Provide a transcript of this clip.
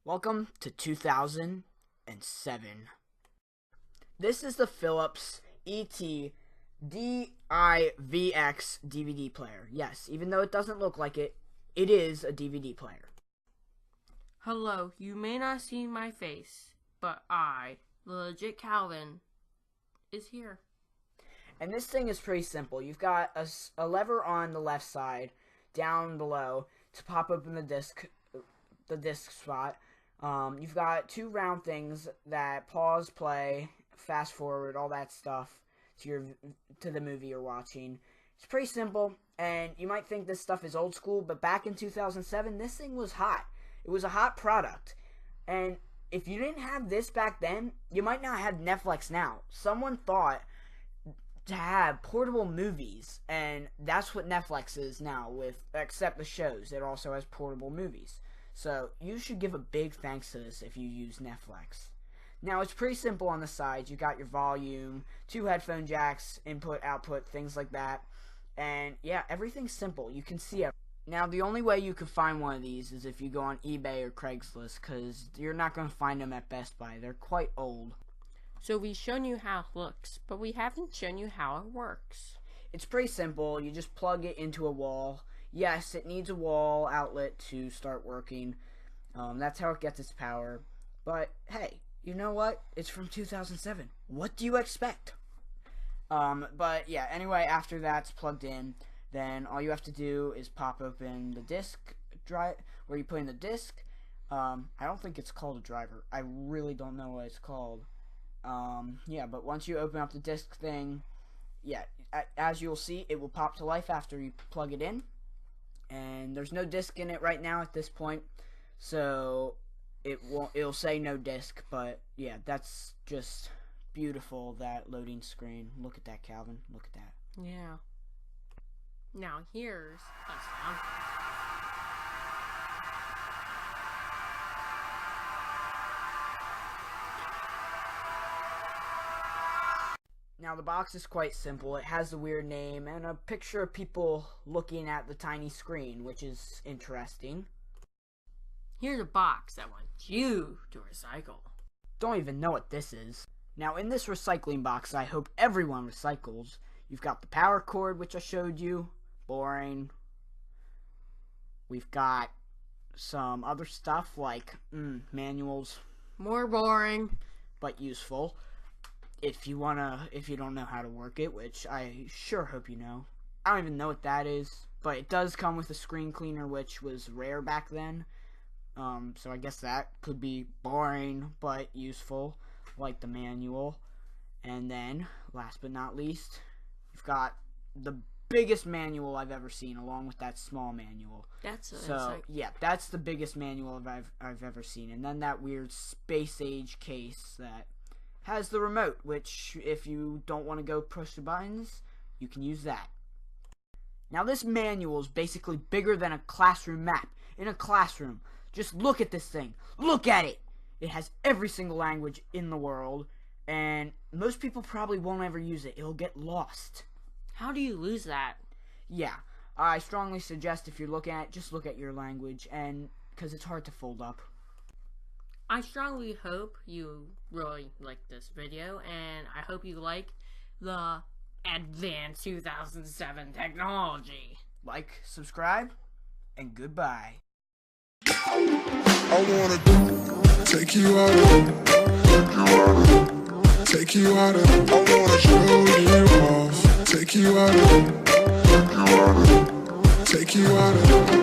Welcome to 2007. This is the Philips ET DIVX DVD player. Yes, even though it doesn't look like it, it is a DVD player. Hello, you may not see my face, but I, the legit Calvin, is here. And this thing is pretty simple. You've got a lever on the left side, down below, to pop open the disc spot. You've got two round things that pause, play, fast forward, all that stuff to the movie you're watching. It's pretty simple, and you might think this stuff is old school, but back in 2007, this thing was hot. It was a hot product, and if you didn't have this back then, you might not have Netflix now. Someone thought to have portable movies, and that's what Netflix is now, except the shows. It also has portable movies. So you should give a big thanks to this if you use Netflix. Now it's pretty simple on the sides. You got your volume, two headphone jacks, input, output, things like that. And yeah, everything's simple. You can see it. Now the only way you could find one of these is if you go on eBay or Craigslist, because you're not going to find them at Best Buy. They're quite old. So we've shown you how it looks, but we haven't shown you how it works. It's pretty simple. You just plug it into a wall. Yes, it needs a wall outlet to start working. That's how it gets its power. But hey, you know what? It's from 2007. What do you expect? But yeah, anyway, after that's plugged in, then all you have to do is pop open the disk drive where you put in the disk. I don't think it's called a driver. I really don't know what it's called. Yeah, but once you open up the disk thing, yeah, as you'll see, it will pop to life after you plug it in. And there's no disk in it right now at this point, so it'll say no disk. But yeah, that's just beautiful, that loading screen. Look at that, Calvin. Look at that. Yeah. Now here's a sound. Now the box is quite simple. It has a weird name and a picture of people looking at the tiny screen, which is interesting. Here's a box that wants you to recycle. Don't even know what this is. Now in this recycling box, I hope everyone recycles. You've got the power cord, which I showed you. Boring. We've got some other stuff like manuals. More boring, but useful. If you don't know how to work it, which I sure hope you know. I don't even know what that is, but it does come with a screen cleaner, which was rare back then. So I guess that could be boring, but useful, like the manual. And then, last but not least, you've got the biggest manual I've ever seen, along with that small manual. Yeah, that's the biggest manual I've ever seen. And then that weird space age case that has the remote, which if you don't want to go push the buttons, you can use that. Now this manual is basically bigger than a classroom map. In a classroom, just look at this thing. Look at it. It has every single language in the world, and most people probably won't ever use it. It'll get lost. How do you lose that? Yeah, I strongly suggest if you're looking at it, just look at your language, and because it's hard to fold up. I strongly hope you really like this video, and I hope you like the advanced 2007 technology. Like, subscribe, and goodbye. I wanna take you out of, I wanna show you off. Take you out of,